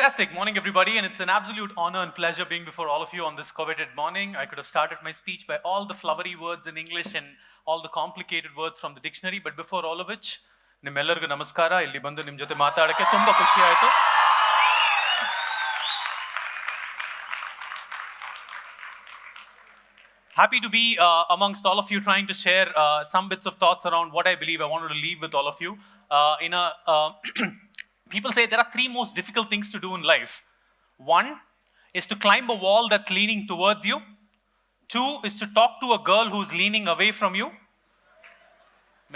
Fantastic morning, everybody, and it's an absolute honor and pleasure being before all of you on this coveted morning. I could have started my speech by all the flowery words in English and all the complicated words from the dictionary, but before all of which, ನಿಮ್ಮೆಲ್ಲರಿಗೂ ನಮಸ್ಕಾರ. ಇಲ್ಲಿ ಬಂದು ನಿಮ್ಮ ಜೊತೆ ಮಾತಾಡಕ್ಕೆ ತುಂಬಾ ಖುಷಿ ಆಯಿತು. Happy to be amongst all of you, trying to share some bits of thoughts around what I believe I wanted to leave with all of you. People say there are three most difficult things to do in life. One is to climb a wall that's leaning towards you. Two is to talk to a girl who's leaning away from you.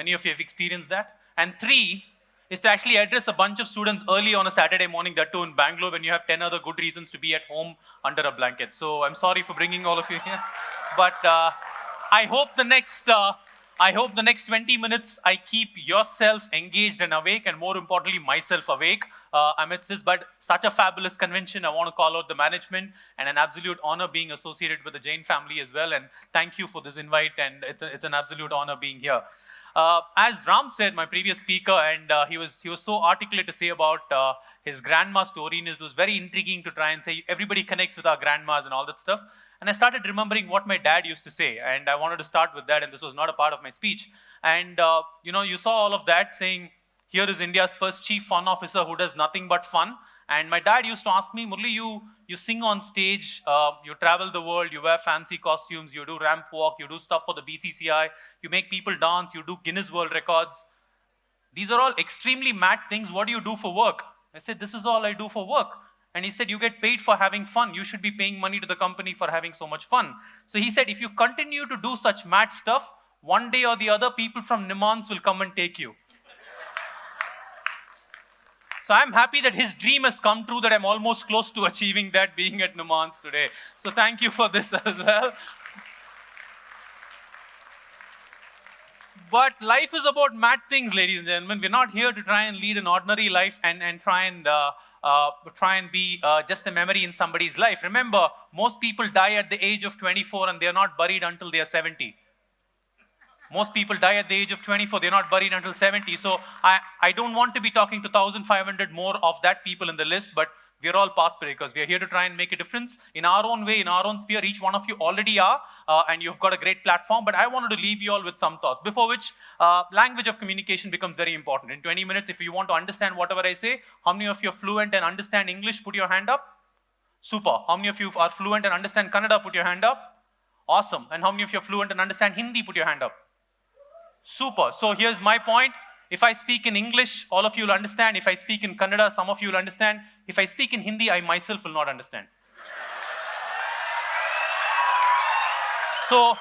Many of you have experienced that. And three is to actually address a bunch of students early on a Saturday morning, that too in Bangalore, when you have 10 other good reasons to be at home under a blanket. So I'm sorry for bringing all of you here. But I hope the next 20 minutes I keep yourself engaged and awake, and more importantly, myself awake amidst this. But such a fabulous convention. I want to call out the management, and an absolute honor being associated with the Jain family as well. And thank you for this invite, and it's an absolute honor being here. As Ram said, my previous speaker, and he was so articulate to say about his grandma story, and it was very intriguing to try and say everybody connects with our grandmas and all that stuff. And I started remembering what my dad used to say, and I wanted to start with that, and this was not a part of my speech. And you saw all of that saying, here is India's first chief fun officer who does nothing but fun. And my dad used to ask me, Murali, you sing on stage, you travel the world, you wear fancy costumes, you do ramp walk, you do stuff for the BCCI, you make people dance, you do Guinness World Records. These are all extremely mad things. What do you do for work? I said, this is all I do for work. And he said, you get paid for having fun. You should be paying money to the company for having so much fun. So he said, if you continue to do such mad stuff, one day or the other, people from Nimans will come and take you. So I'm happy that his dream has come true, that I'm almost close to achieving that, being at Nimans today. So thank you for this as well. But life is about mad things, ladies and gentlemen. We're not here to try and lead an ordinary life and try and be just a memory in somebody's life. Remember, most people die at the age of 24 and they're not buried until they are 70. Most people die at the age of 24, they're not buried until 70. So I don't want to be talking to 1,500 more of that people in the list, but we're all path breakers. We're here to try and make a difference in our own way, in our own sphere. Each one of you already are, and you've got a great platform, but I wanted to leave you all with some thoughts, before which language of communication becomes very important. In 20 minutes, if you want to understand whatever I say, how many of you are fluent and understand English? Put your hand up. Super. How many of you are fluent and understand Kannada? Put your hand up. Awesome. And how many of you are fluent and understand Hindi? Put your hand up. Super. So here's my point. If I speak in English, all of you will understand. If I speak in Kannada, some of you will understand. If I speak in Hindi, I myself will not understand. So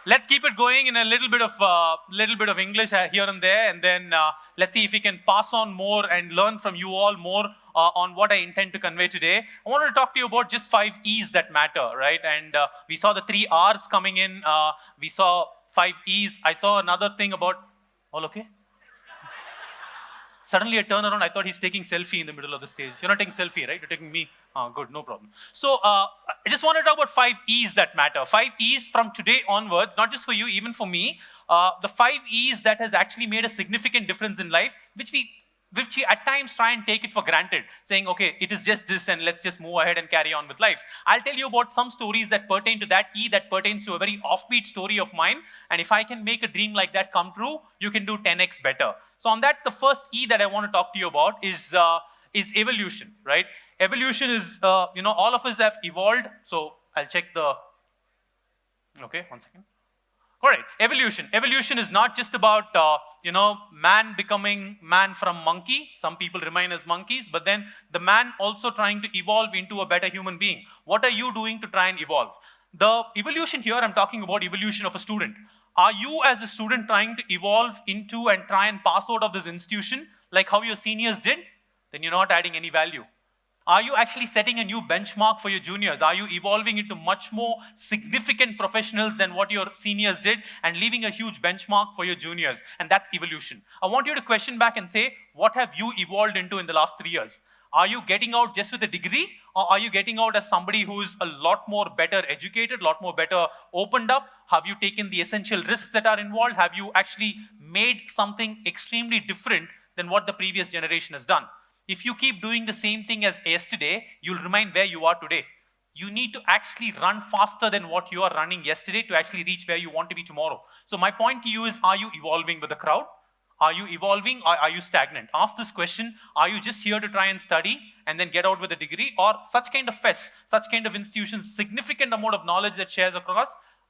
let's keep it going in a little bit of English here and there, and then let's see if we can pass on more and learn from you all more on what I intend to convey today. I wanted to talk to you about just 5 E's that matter, right? And we saw the 3 R's coming in. We saw 5 E's. I saw another thing about, all okay? Suddenly I turn around, I thought he's taking selfie in the middle of the stage. You're not taking selfie, right? You're taking me. Good, no problem. So I just want to talk about 5 E's that matter. 5 E's from today onwards, not just for you, even for me. The 5 E's that has actually made a significant difference in life, which we at times try and take it for granted, saying, okay, it is just this and let's just move ahead and carry on with life. I'll tell you about some stories that pertain to that E, that pertains to a very offbeat story of mine. And if I can make a dream like that come true, you can do 10x better. So on that, the first E that I want to talk to you about is evolution, right? Evolution is, all of us have evolved. So I'll check the, okay, one second. All right, evolution. Evolution is not just about, man becoming man from monkey. Some people remain as monkeys, but then the man also trying to evolve into a better human being. What are you doing to try and evolve? The evolution here, I'm talking about evolution of a student. Are you as a student trying to evolve into and try and pass out of this institution like how your seniors did? Then you're not adding any value. Are you actually setting a new benchmark for your juniors? Are you evolving into much more significant professionals than what your seniors did and leaving a huge benchmark for your juniors? And that's evolution. I want you to question back and say, what have you evolved into in the last 3 years? Are you getting out just with a degree, or are you getting out as somebody who is a lot more better educated, a lot more better opened up? Have you taken the essential risks that are involved? Have you actually made something extremely different than what the previous generation has done? If you keep doing the same thing as yesterday, you'll remain where you are today. You need to actually run faster than what you are running yesterday to actually reach where you want to be tomorrow. So my point to you is, are you evolving with the crowd? Are you evolving or are you stagnant? Ask this question, are you just here to try and study and then get out with a degree? Or such kind of fests, such kind of institutions, significant amount of knowledge that shares across.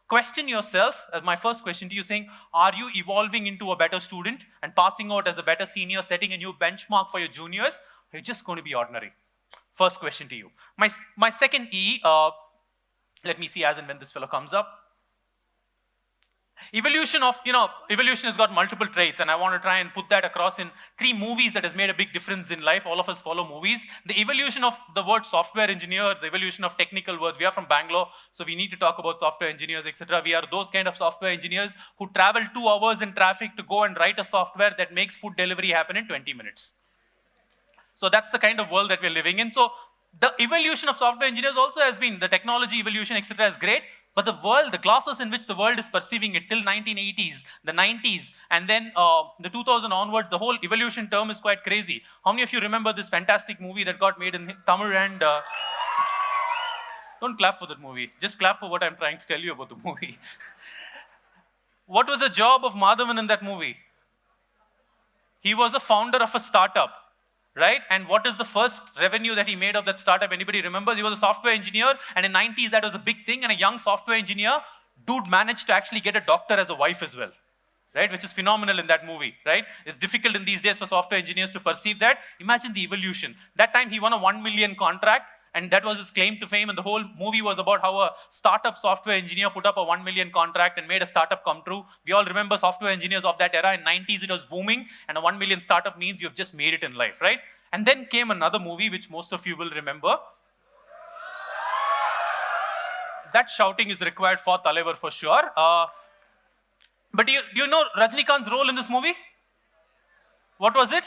Question yourself, as my first question to you, saying, are you evolving into a better student and passing out as a better senior, setting a new benchmark for your juniors? Or you're just going to be ordinary? First question to you. My second E, let me see as and when this fellow comes up. Evolution has got multiple traits, and I want to try and put that across in 3 movies that has made a big difference in life. All of us follow movies. The evolution of the word software engineer, the evolution of technical words. We are from Bangalore, so we need to talk about software engineers, etc. We are those kind of software engineers who travel 2 hours in traffic to go and write a software that makes food delivery happen in 20 minutes. So that's the kind of world that we're living in. So the evolution of software engineers also has been, the technology evolution, etc. is great. But the world, the glasses in which the world is perceiving it till 1980s, the 90s, and then the 2000 onwards, the whole evolution term is quite crazy. How many of you remember this fantastic movie that got made in Tamil and... don't clap for that movie. Just clap for what I'm trying to tell you about the movie. What was the job of Madhavan in that movie? He was a founder of a startup. Right? And what is the first revenue that he made of that startup? Anybody remembers? He was a software engineer, and in 90s that was a big thing, and a young software engineer, dude managed to actually get a doctor as a wife as well. Right? Which is phenomenal in that movie, right? It's difficult in these days for software engineers to perceive that. Imagine the evolution. That time he won a 1 million contract, and that was his claim to fame, and the whole movie was about how a startup software engineer put up a 1 million contract and made a startup come true. We all remember software engineers of that era. In 90s, it was booming, and a 1 million startup means you've just made it in life, right? And then came another movie, which most of you will remember. That shouting is required for Talaivar for sure. But do you know Rajnikant's role in this movie? What was it?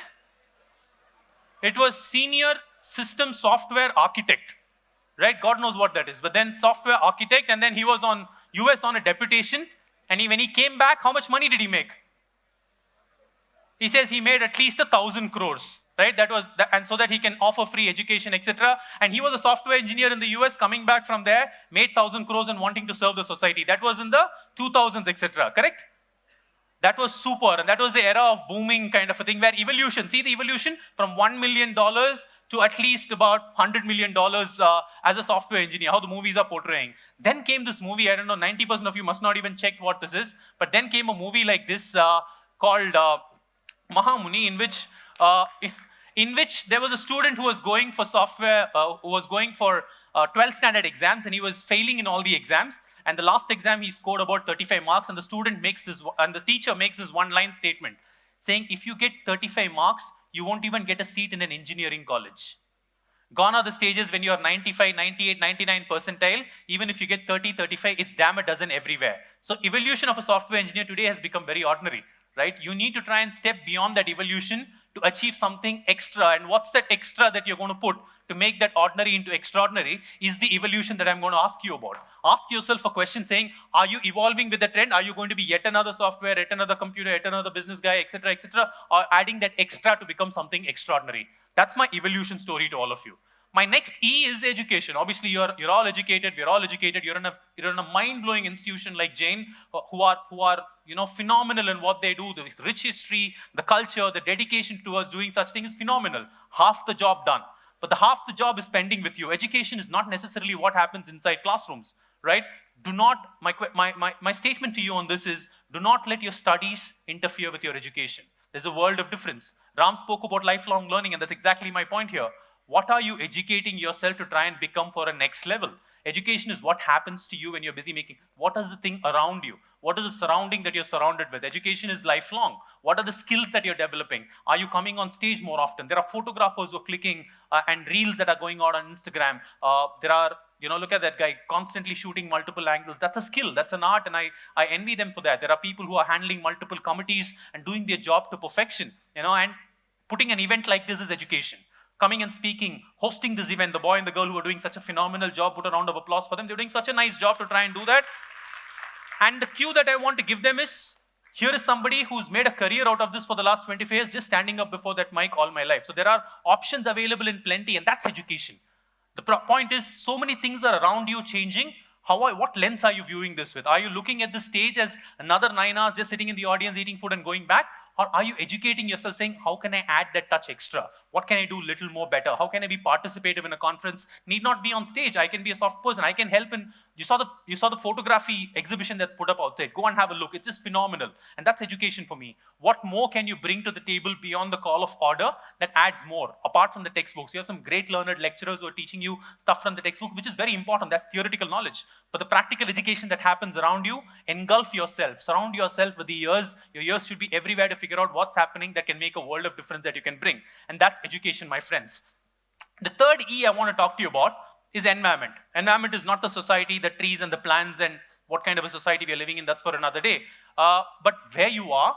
It was senior system software architect, right? God knows what that is. But then software architect, and then he was on US on a deputation. And when he came back, how much money did he make? He says he made at least 1,000 crores, right? And so that he can offer free education, etc. And he was a software engineer in the US, coming back from there, made 1,000 crores and wanting to serve the society. That was in the 2000s, etc. Correct? That was super, and that was the era of booming kind of a thing, where evolution, see the evolution from $1 million to at least about $100 million as a software engineer, how the movies are portraying. Then came this movie, I don't know, 90% of you must not even check what this is, but then came a movie like this called Mahamuni, in which there was a student who was going for software, who was going for 12th standard exams, and he was failing in all the exams. And the last exam, he scored about 35 marks, and the student makes this, and the teacher makes this one-line statement saying, if you get 35 marks, you won't even get a seat in an engineering college. Gone are the stages when you are 95, 98, 99 percentile. Even if you get 30, 35, it's damn a dozen everywhere. So evolution of a software engineer today has become very ordinary, right? You need to try and step beyond that evolution to achieve something extra. And what's that extra that you're going to put to make that ordinary into extraordinary is the evolution that I'm going to ask you about. Ask yourself a question saying, are you evolving with the trend? Are you going to be yet another software, yet another computer, yet another business guy, etc., etc., or adding that extra to become something extraordinary? That's my evolution story to all of you. My next E is education. Obviously, you're all educated. We're all educated. You're in a mind-blowing institution like Jain, who are phenomenal in what they do. The rich history, the culture, the dedication towards doing such things is phenomenal. Half the job done. But the half the job is pending with you. Education is not necessarily what happens inside classrooms, right? Do not, my statement to you on this is, do not let your studies interfere with your education. There's a world of difference. Ram spoke about lifelong learning, and that's exactly my point here. What are you educating yourself to try and become for a next level? Education is what happens to you when you're busy making. What is the thing around you? What is the surrounding that you're surrounded with? Education is lifelong. What are the skills that you're developing? Are you coming on stage more often? There are photographers who are clicking and reels that are going out on Instagram. There are, look at that guy constantly shooting multiple angles. That's a skill. That's an art, and I envy them for that. There are people who are handling multiple committees and doing their job to perfection. And putting an event like this is education. Coming and speaking, hosting this event, the boy and the girl who are doing such a phenomenal job, put a round of applause for them. They're doing such a nice job to try and do that. And the cue that I want to give them is, Here is somebody who's made a career out of this for the last 25 years, just standing up before that mic all my life. So there are options available in plenty, and that's education. The point is, so many things are around you changing. What lens are you viewing this with? Are you looking at the stage as another 9 hours just sitting in the audience, eating food and going back? Or are you educating yourself, saying, how can I add that touch extra? What can I do a little more better? How can I be participative in a conference? Need not be on stage. I can be a soft person. I can help in, you saw the photography exhibition that's put up outside. Go and have a look. It's just phenomenal. And that's education for me. What more can you bring to the table beyond the call of order that adds more? Apart from the textbooks, you have some great learned lecturers who are teaching you stuff from the textbook, which is very important. That's theoretical knowledge. But the practical education that happens around you, engulf yourself. Surround yourself with the ears. Your ears should be everywhere to figure out what's happening that can make a world of difference that you can bring. And that's education, my friends. The third E I want to talk to you about is environment. Environment is not the society, the trees and the plants and what kind of a society we are living in. That's for another day. But where you are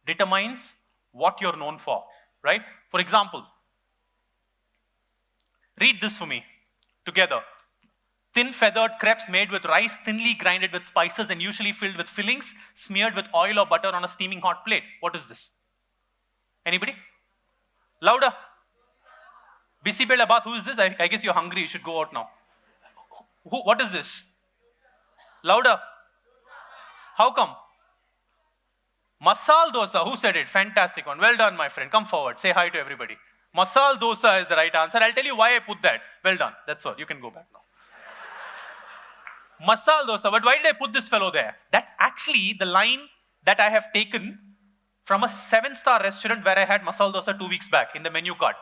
determines what you're known for, right? For example, read this for me together. Thin feathered crepes made with rice, thinly grinded with spices and usually filled with fillings, smeared with oil or butter on a steaming hot plate. What is this? Anybody? Louder. Bisi bela baat, who is this? I guess you're hungry, you should go out now. What is this? Louder. How come? Masal dosa, who said it? Fantastic one. Well done, my friend. Come forward, say hi to everybody. Masal dosa is the right answer. I'll tell you why I put that. Well done, that's all. You can go back now. Masal dosa, but why did I put this fellow there? That's actually the line that I have taken from a 7-star restaurant where I had masal dosa 2 weeks back in the menu card.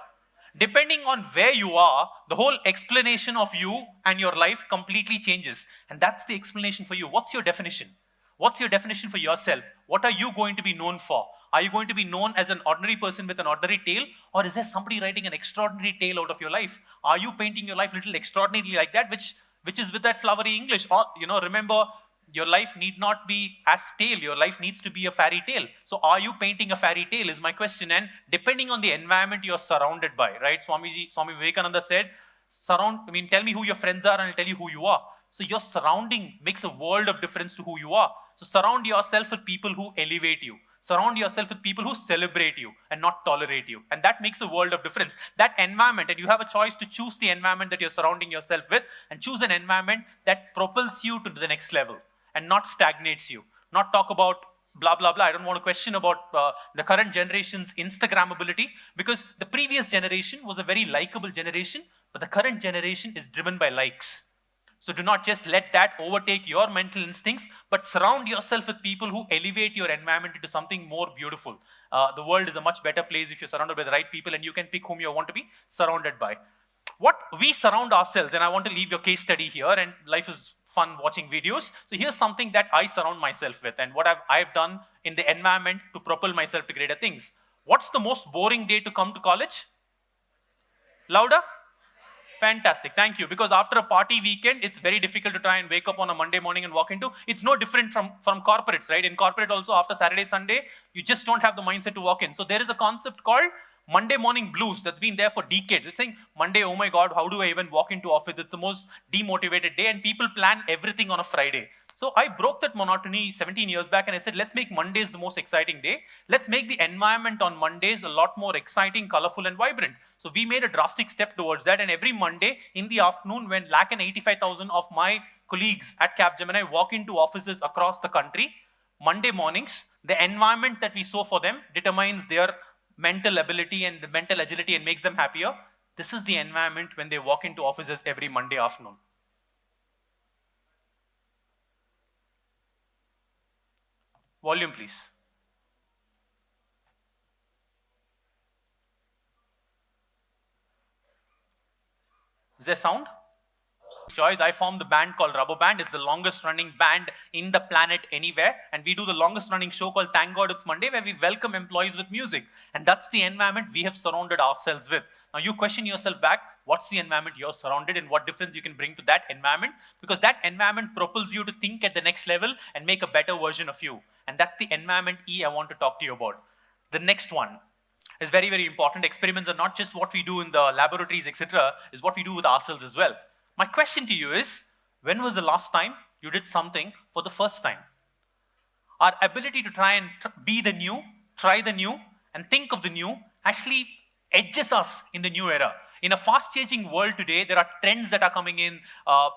Depending on where you are, the whole explanation of you and your life completely changes. And that's the explanation for you. What's your definition? What's your definition for yourself? What are you going to be known for? Are you going to be known as an ordinary person with an ordinary tale? Or is there somebody writing an extraordinary tale out of your life? Are you painting your life a little extraordinarily like that, which is with that flowery English? Or, remember, your life need not be as tale. Your life needs to be a fairy tale. So are you painting a fairy tale is my question. And depending on the environment you're surrounded by, right? Swami Vivekananda said, tell me who your friends are and I'll tell you who you are. So your surrounding makes a world of difference to who you are. So surround yourself with people who elevate you. Surround yourself with people who celebrate you and not tolerate you. And that makes a world of difference. That environment, and you have a choice to choose the environment that you're surrounding yourself with and choose an environment that propels you to the next level and not stagnates you. Not talk about blah, blah, blah. I don't want to question about the current generation's Instagrammability, because the previous generation was a very likable generation, but the current generation is driven by likes. So do not just let that overtake your mental instincts, but surround yourself with people who elevate your environment into something more beautiful. The world is a much better place if you're surrounded by the right people, and you can pick whom you want to be surrounded by. What we surround ourselves, and I want to leave your case study here, and life is fun watching videos. So here's something that I surround myself with and what I've done in the environment to propel myself to greater things. What's the most boring day to come to college? Louder? Fantastic, thank you. Because after a party weekend, it's very difficult to try and wake up on a Monday morning and walk into. It's no different from corporates, right? In corporate also, after Saturday, Sunday, you just don't have the mindset to walk in. So there is a concept called Monday morning blues that's been there for decades. It's saying, Monday, oh my God, how do I even walk into office? It's the most demotivated day, and people plan everything on a Friday. So I broke that monotony 17 years back and I said, let's make Mondays the most exciting day. Let's make the environment on Mondays a lot more exciting, colorful, and vibrant. So we made a drastic step towards that, and every Monday in the afternoon, when 185,000 of my colleagues at CAPGEMINI walk into offices across the country, Monday mornings, the environment that we sow for them determines their mental ability and the mental agility and makes them happier. This is the environment when they walk into offices every Monday afternoon. Volume, please. Is there sound? Choice, I formed the band called Rubber Band. It's the longest running band in the planet anywhere. And we do the longest running show called Thank God It's Monday, where we welcome employees with music. And that's the environment we have surrounded ourselves with. Now you question yourself back, what's the environment you're surrounded and what difference you can bring to that environment? Because that environment propels you to think at the next level and make a better version of you. And that's the environment E I want to talk to you about. The next one is very, very important. Experiments are not just what we do in the laboratories, etc., is what we do with ourselves as well. My question to you is, when was the last time you did something for the first time? Our ability to try and be the new, try the new, and think of the new actually edges us in the new era. In a fast-changing world today, there are trends that are coming in.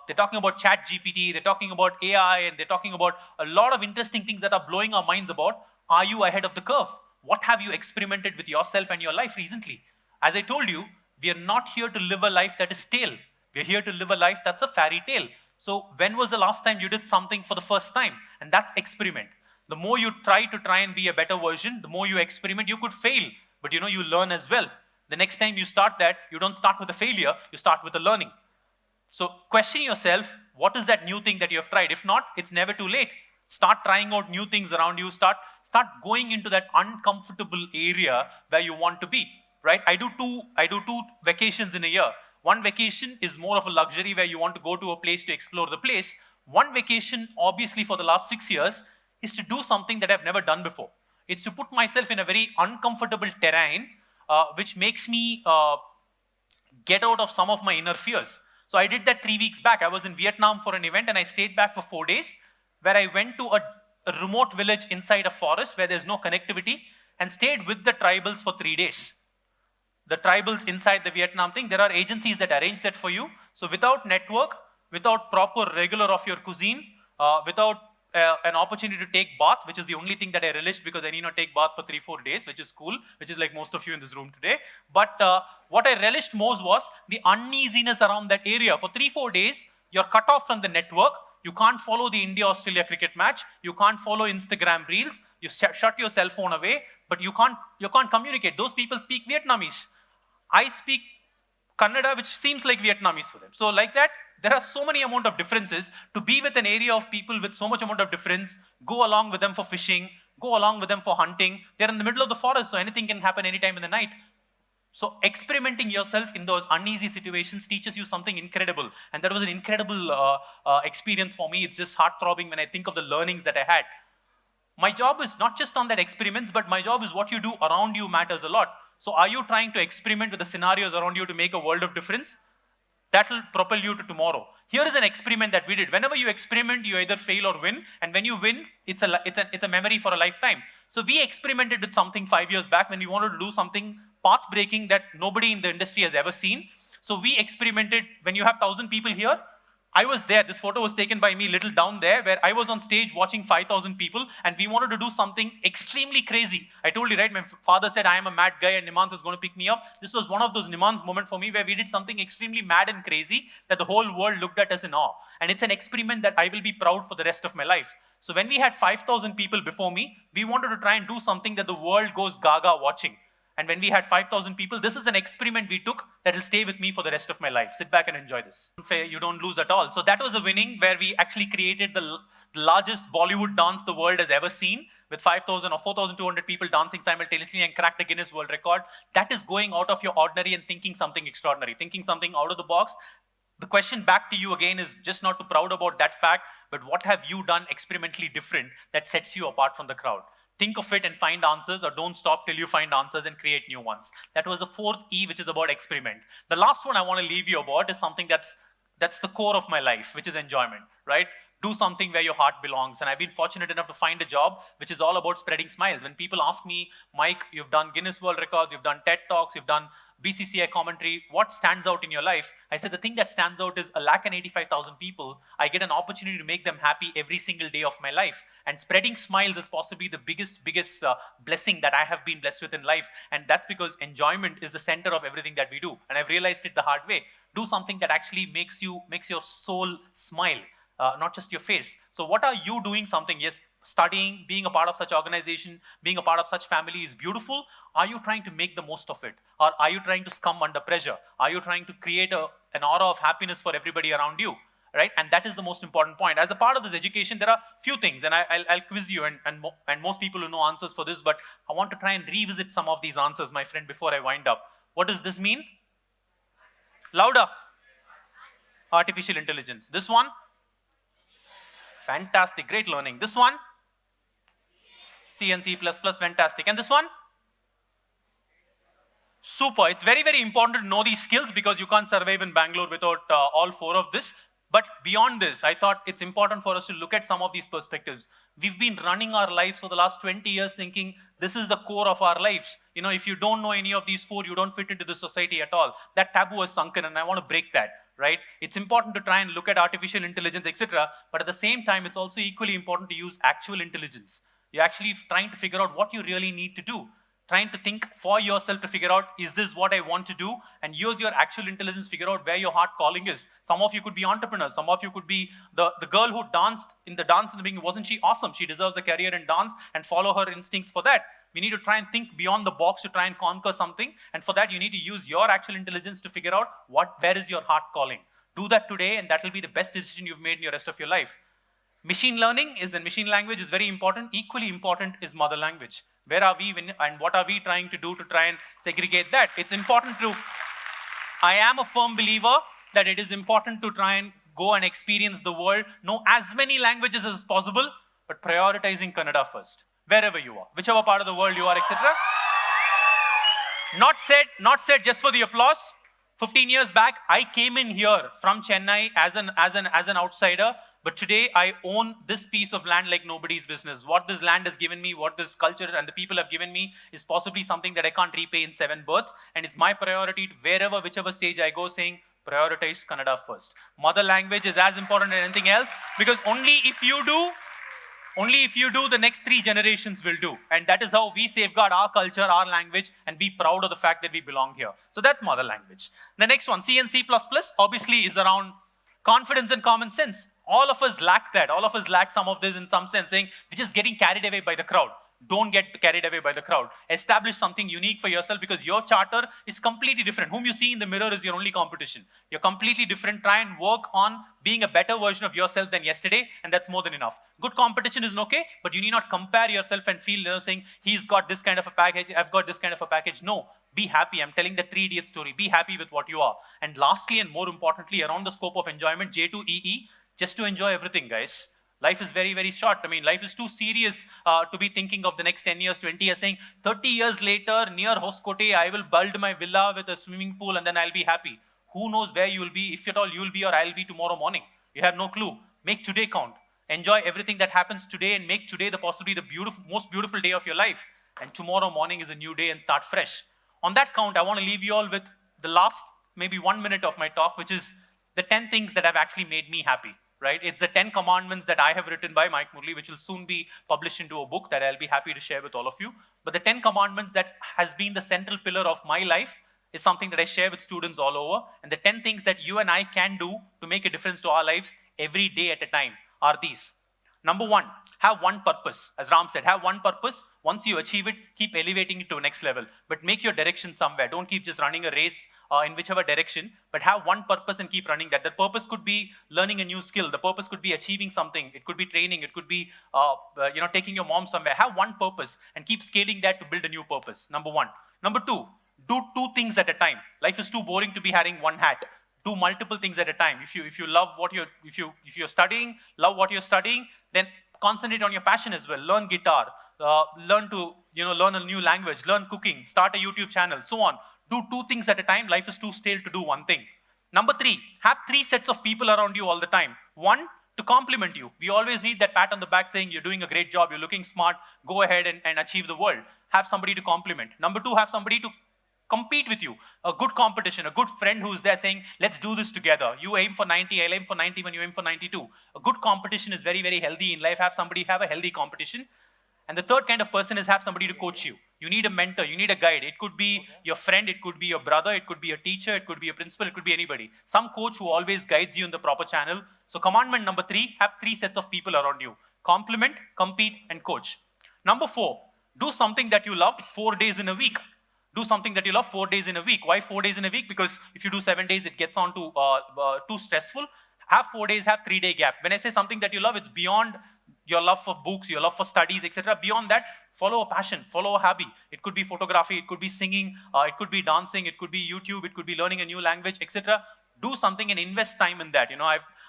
They're talking about ChatGPT, they're talking about AI, and they're talking about a lot of interesting things that are blowing our minds about. Are you ahead of the curve? What have you experimented with yourself and your life recently? As I told you, we are not here to live a life that is stale. We're here to live a life that's a fairy tale. So when was the last time you did something for the first time? And that's experiment. The more you try and be a better version, the more you experiment. You could fail, but you learn as well. The next time you start that, you don't start with a failure, you start with a learning. So question yourself, what is that new thing that you have tried? If not, it's never too late. Start trying out new things around you. Start going into that uncomfortable area where you want to be, right? I do two vacations in a year. One vacation is more of a luxury where you want to go to a place to explore the place. One vacation, obviously for the last 6 years, is to do something that I've never done before. It's to put myself in a very uncomfortable terrain, which makes me get out of some of my inner fears. So I did that 3 weeks back. I was in Vietnam for an event and I stayed back for 4 days, where I went to a remote village inside a forest where there's no connectivity and stayed with the tribals for 3 days. The tribals inside the Vietnam thing, there are agencies that arrange that for you. So without network, without proper regular of your cuisine, without an opportunity to take bath, which is the only thing that I relished because I need not take bath for 3-4 days, which is cool, which is like most of you in this room today. But what I relished most was the uneasiness around that area. For 3-4 days, you're cut off from the network. You can't follow the India-Australia cricket match. You can't follow Instagram reels. You shut your cell phone away, but you can't communicate. Those people speak Vietnamese. I speak Kannada, which seems like Vietnamese for them. So like that, there are so many amount of differences. To be with an area of people with so much amount of difference, go along with them for fishing, go along with them for hunting. They're in the middle of the forest, so anything can happen anytime in the night. So experimenting yourself in those uneasy situations teaches you something incredible. And that was an incredible experience for me. It's just heart-throbbing when I think of the learnings that I had. My job is not just on that experiments, but my job is what you do around you matters a lot. So are you trying to experiment with the scenarios around you to make a world of difference? That will propel you to tomorrow. Here is an experiment that we did. Whenever you experiment, you either fail or win. And when you win, it's a memory for a lifetime. So we experimented with something 5 years back when we wanted to do something path-breaking that nobody in the industry has ever seen. So we experimented. When you have 1,000 people here, I was there. This photo was taken by me little down there, where I was on stage watching 5,000 people, and we wanted to do something extremely crazy. I told you, right? My father said, I am a mad guy, and Nimans is going to pick me up. This was one of those Nimans moments for me, where we did something extremely mad and crazy that the whole world looked at us in awe. And it's an experiment that I will be proud for the rest of my life. So when we had 5,000 people before me, we wanted to try and do something that the world goes gaga watching. And when we had 5,000 people, this is an experiment we took that will stay with me for the rest of my life. Sit back and enjoy this. You don't lose at all. So that was a winning where we actually created the largest Bollywood dance the world has ever seen, with 5,000 or 4,200 people dancing simultaneously, and cracked the Guinness World Record. That is going out of your ordinary and thinking something extraordinary, thinking something out of the box. The question back to you again is just not too proud about that fact, but what have you done experimentally different that sets you apart from the crowd? Think of it and find answers, or don't stop till you find answers and create new ones. That was the 4th E, which is about experiment. The last one I want to leave you about is something that's the core of my life, which is enjoyment, right? Do something where your heart belongs. And I've been fortunate enough to find a job which is all about spreading smiles. When people ask me, Mike, you've done Guinness World Records, you've done TED Talks, you've done BCCI commentary, what stands out in your life? I said the thing that stands out is 185,000 people. I get an opportunity to make them happy every single day of my life. And spreading smiles is possibly the biggest blessing that I have been blessed with in life. And that's because enjoyment is the center of everything that we do. And I've realized it the hard way. Do something that actually makes your soul smile, not just your face. So what are you doing something? Yes, studying, being a part of such organization, being a part of such family is beautiful. Are you trying to make the most of it? Or are you trying to succumb under pressure? Are you trying to create an aura of happiness for everybody around you? Right? And that is the most important point. As a part of this education, there are few things, and I'll quiz you, and most people will know answers for this, but I want to try and revisit some of these answers, my friend, before I wind up. What does this mean? Louder. Artificial intelligence. This one? Fantastic, great learning. This one? C and C++, fantastic. And this one? Super. It's very, very important to know these skills because you can't survive in Bangalore without all 4 of this. But beyond this, I thought it's important for us to look at some of these perspectives. We've been running our lives for the last 20 years thinking this is the core of our lives. If you don't know any of these four, you don't fit into the society at all. That taboo has sunken, and I want to break that, right? It's important to try and look at artificial intelligence, etc. But at the same time, it's also equally important to use actual intelligence. You're actually trying to figure out what you really need to do. Trying to think for yourself to figure out, is this what I want to do? And use your actual intelligence, figure out where your heart calling is. Some of you could be entrepreneurs. Some of you could be the girl who danced in the dance in the beginning. Wasn't she awesome? She deserves a career in dance, and follow her instincts for that. We need to try and think beyond the box to try and conquer something. And for that, you need to use your actual intelligence to figure out where is your heart calling. Do that today, and that will be the best decision you've made in the rest of your life. Machine learning and machine language is very important. Equally important is mother language. Where are we and what are we trying to do to try and segregate that? It's important to, I am a firm believer that it is important to try and go and experience the world, know as many languages as possible, but prioritizing Kannada first, wherever you are, whichever part of the world you are, etc. Not said just for the applause. 15 years back, I came in here from Chennai as an outsider. But today, I own this piece of land like nobody's business. What this land has given me, what this culture and the people have given me is possibly something that I can't repay in 7 births. And it's my priority to whichever stage I go, saying, prioritize Kannada first. Mother language is as important as anything else, because only if you do, the next 3 generations will do. And that is how we safeguard our culture, our language, and be proud of the fact that we belong here. So that's mother language. The next one, C and C++, obviously is around confidence and common sense. All of us lack that. All of us lack some of this in some sense, saying we're just getting carried away by the crowd. Don't get carried away by the crowd. Establish something unique for yourself, because your charter is completely different. Whom you see in the mirror is your only competition. You're completely different. Try and work on being a better version of yourself than yesterday, and that's more than enough. Good competition is okay, but you need not compare yourself and feel, saying, he's got this kind of a package, I've got this kind of a package. No, be happy. I'm telling the 3 idiot story. Be happy with what you are. And lastly, and more importantly, around the scope of enjoyment, J2EE, just to enjoy everything, guys. Life is very, very short. I mean, life is too serious to be thinking of the next 10 years, 20 years, saying 30 years later, near Hoskote, I will build my villa with a swimming pool and then I'll be happy. Who knows where you will be, if at all you will be or I'll be tomorrow morning. You have no clue. Make today count. Enjoy everything that happens today and make today possibly the most beautiful day of your life. And tomorrow morning is a new day and start fresh. On that count, I want to leave you all with the last maybe 1 minute of my talk, which is the 10 things that have actually made me happy. Right? It's the 10 commandments that I have written by Mike Murali, which will soon be published into a book that I'll be happy to share with all of you. But the 10 commandments that has been the central pillar of my life is something that I share with students all over. And the 10 things that you and I can do to make a difference to our lives every day at a time are these. Number 1, have one purpose. As Ram said, have one purpose. Once you achieve it, keep elevating it to a next level. But make your direction somewhere. Don't keep just running a race in whichever direction, but have one purpose and keep running that. The purpose could be learning a new skill. The purpose could be achieving something. It could be training. It could be taking your mom somewhere. Have one purpose and keep scaling that to build a new purpose. Number 1. Number 2, do 2 things at a time. Life is too boring to be having one hat. Do multiple things at a time. If you love what if you're studying, love what you're studying, then concentrate on your passion as well. Learn guitar, learn a new language, learn cooking, start a YouTube channel, so on. Do 2 things at a time. Life is too stale to do one thing. Number 3, have 3 sets of people around you all the time. 1, to compliment you. We always need that pat on the back saying, you're doing a great job, you're looking smart, go ahead and achieve the world. Have somebody to compliment. Number 2, have somebody to compete with you. A good competition, a good friend who's there saying, let's do this together. You aim for 90, I'll aim for 90 when you aim for 92. A good competition is very, very healthy in life. Have a healthy competition. And the third kind of person is have somebody to coach you. You need a mentor, you need a guide. It could be your friend, it could be your brother, it could be a teacher, it could be a principal, it could be anybody. Some coach who always guides you in the proper channel. So commandment number 3, have 3 sets of people around you. Compliment, compete, and coach. Number 4, do something that you love 4 days in a week. Do something that you love 4 days in a week. Why 4 days in a week? Because if you do 7 days, it gets on to too stressful. Have 4 days, have 3-day gap. When I say something that you love, it's beyond your love for books, your love for studies, etc. Beyond that, follow a passion, follow a hobby. It could be photography, it could be singing, it could be dancing, it could be YouTube, it could be learning a new language, etc. Do something and invest time in that.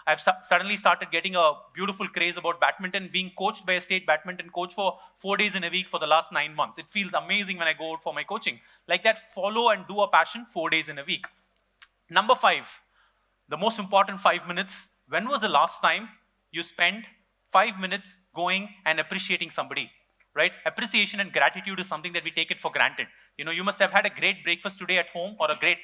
I've suddenly started getting a beautiful craze about badminton, being coached by a state badminton coach for 4 days in a week for the last 9 months. It feels amazing when I go out for my coaching. Like that, follow and do a passion 4 days in a week. Number 5, the most important 5 minutes, When was the last time you spent 5 minutes going and appreciating somebody? Right? Appreciation and gratitude is something that we take it for granted. You must have had a great breakfast today at home or a great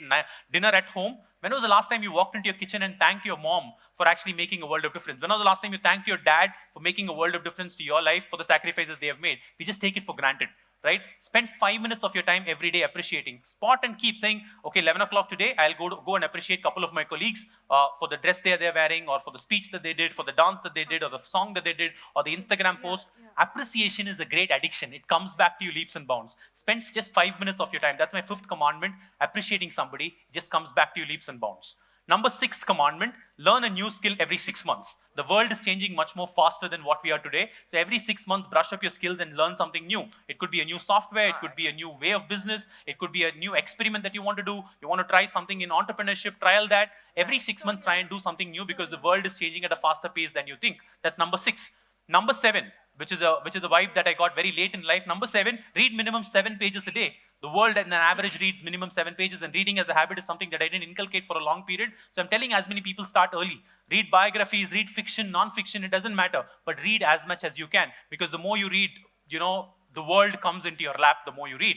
dinner at home. When was the last time you walked into your kitchen and thanked your mom for actually making a world of difference? When was the last time you thanked your dad for making a world of difference to your life, for the sacrifices they have made? We just take it for granted. Right? Spend 5 minutes of your time every day appreciating. Spot and keep saying, okay, 11 o'clock today, I'll go and appreciate a couple of my colleagues for the dress they're wearing, or for the speech that they did, for the dance that they did, or the song that they did, or the Instagram post. Appreciation is a great addiction. It comes back to you leaps and bounds. Spend just 5 minutes of your time. That's my 5th commandment. Appreciating somebody just comes back to you leaps and bounds. Number 6th commandment, learn a new skill every 6 months. The world is changing much more faster than what we are today. So every 6 months, brush up your skills and learn something new. It could be a new software. It could be a new way of business. It could be a new experiment that you want to do. You want to try something in entrepreneurship, trial that. Every 6 months, try and do something new, because the world is changing at a faster pace than you think. That's number 6. Number 7, which is a vibe that I got very late in life. Number 7, read minimum 7 pages a day. The world on an average reads minimum 7 pages, and reading as a habit is something that I didn't inculcate for a long period. So I'm telling as many people, start early. Read biographies, read fiction, non-fiction, it doesn't matter. But read as much as you can, because the more you read, the world comes into your lap, the more you read.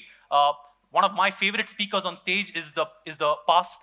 One of my favorite speakers on stage is the past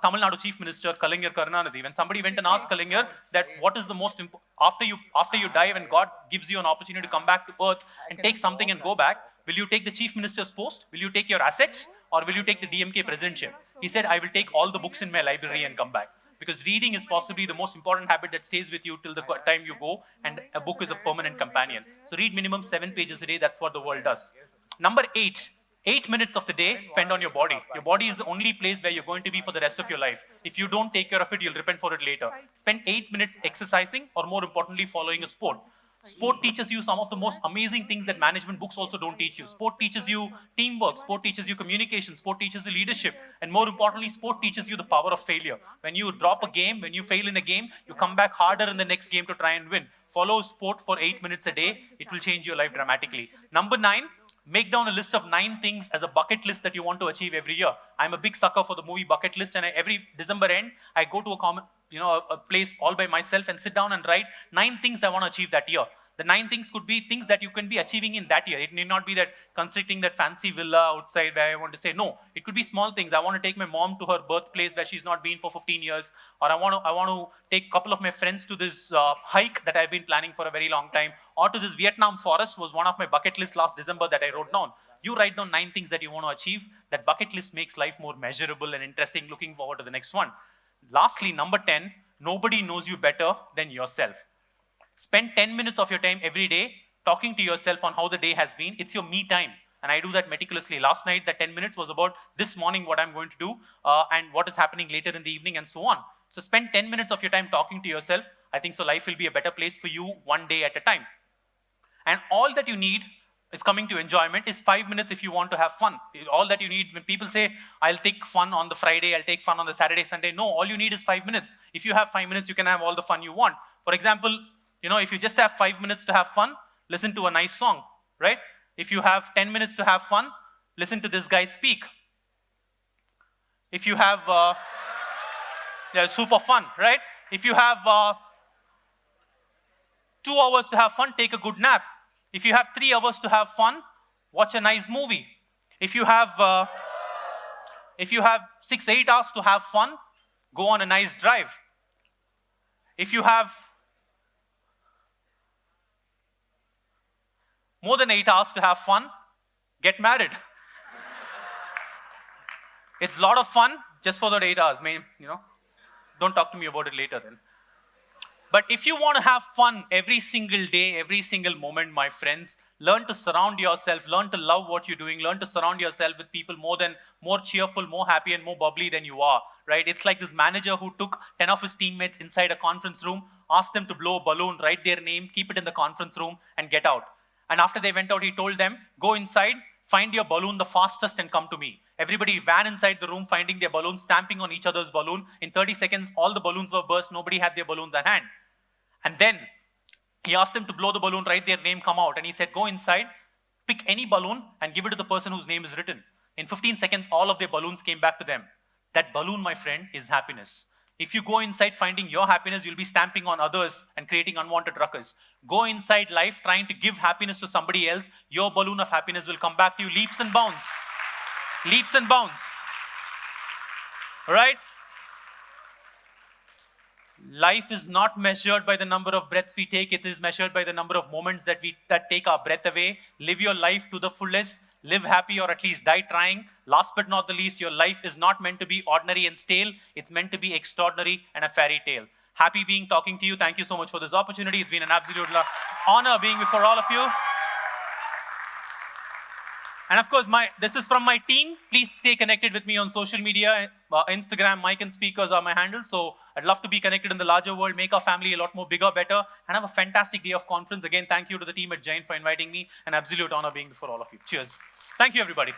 Tamil Nadu Chief Minister Kalaignar Karunanidhi. When somebody went and asked Kalaignar that what is the most important, after you die, when God gives you an opportunity to come back to earth and take something and go back, will you take the Chief Minister's post? Will you take your assets? Or will you take the DMK presidentship? He said, I will take all the books in my library and come back. Because reading is possibly the most important habit that stays with you till the time you go, and a book is a permanent companion. So read minimum 7 pages a day. That's what the world does. Number 8. 8 minutes of the day spend on your body. Your body is the only place where you're going to be for the rest of your life. If you don't take care of it, you'll repent for it later. Spend 8 minutes exercising, or more importantly, following a sport. Sport teaches you some of the most amazing things that management books also don't teach you. Sport teaches you teamwork. Sport teaches you communication. Sport teaches you leadership. And more importantly, sport teaches you the power of failure. When you drop a game, when you fail in a game, you come back harder in the next game to try and win. Follow sport for 8 minutes a day. It will change your life dramatically. Number 9, make down a list of 9 things as a bucket list that you want to achieve every year. I'm a big sucker for the movie Bucket List, and every December end, I go to a place all by myself and sit down and write 9 things I want to achieve that year. The 9 things could be things that you can be achieving in that year. It need not be that constructing that fancy villa outside where I want to say, no. It could be small things. I want to take my mom to her birthplace where she's not been for 15 years. Or I want to take a couple of my friends to this hike that I've been planning for a very long time. Or to this Vietnam forest was one of my bucket lists last December that I wrote down. You write down 9 things that you want to achieve. That bucket list makes life more measurable and interesting, looking forward to the next one. Lastly, number 10, nobody knows you better than yourself. Spend 10 minutes of your time every day talking to yourself on how the day has been. It's your me time. And I do that meticulously. Last night, that 10 minutes was about this morning, what I'm going to do, and what is happening later in the evening, and so on. So spend 10 minutes of your time talking to yourself. I think so life will be a better place for you one day at a time. And all that you need is coming to enjoyment is 5 minutes if you want to have fun. All that you need, when people say, I'll take fun on the Friday, I'll take fun on the Saturday, Sunday. No, all you need is 5 minutes. If you have 5 minutes, you can have all the fun you want. For example, if you just have 5 minutes to have fun, listen to a nice song, right? If you have 10 minutes to have fun, listen to this guy speak. If you have, super fun, right? If you have 2 hours to have fun, take a good nap. If you have 3 hours to have fun, watch a nice movie. If you have 6-8 hours to have fun, go on a nice drive. If you have more than 8 hours to have fun, get married. It's a lot of fun just for that 8 hours. Don't talk to me about it later then. But if you want to have fun every single day, every single moment, my friends, learn to surround yourself, learn to love what you're doing, learn to surround yourself with people more cheerful, more happy, and more bubbly than you are, right? It's like this manager who took 10 of his teammates inside a conference room, asked them to blow a balloon, write their name, keep it in the conference room, and get out. And after they went out, he told them, go inside, find your balloon the fastest and come to me. Everybody ran inside the room, finding their balloon, stamping on each other's balloon. In 30 seconds, all the balloons were burst. Nobody had their balloons at hand. And then he asked them to blow the balloon, write their name, come out. And he said, go inside, pick any balloon and give it to the person whose name is written. In 15 seconds, all of their balloons came back to them. That balloon, my friend, is happiness. If you go inside finding your happiness, you'll be stamping on others and creating unwanted ruckus. Go inside life trying to give happiness to somebody else. Your balloon of happiness will come back to you leaps and bounds. Leaps and bounds. All right? Life is not measured by the number of breaths we take. It is measured by the number of moments that take our breath away. Live your life to the fullest. Live happy, or at least die trying. Last but not the least, your life is not meant to be ordinary and stale. It's meant to be extraordinary and a fairy tale. Happy being talking to you. Thank you so much for this opportunity. It's been an absolute honor being before all of you. And of course, this is from my team. Please stay connected with me on social media. Instagram, Mic and Speakers are my handles. So I'd love to be connected in the larger world, make our family a lot more bigger, better, and have a fantastic day of conference. Again, thank you to the team at Jain for inviting me. An absolute honor being before all of you. Cheers. Thank you, everybody.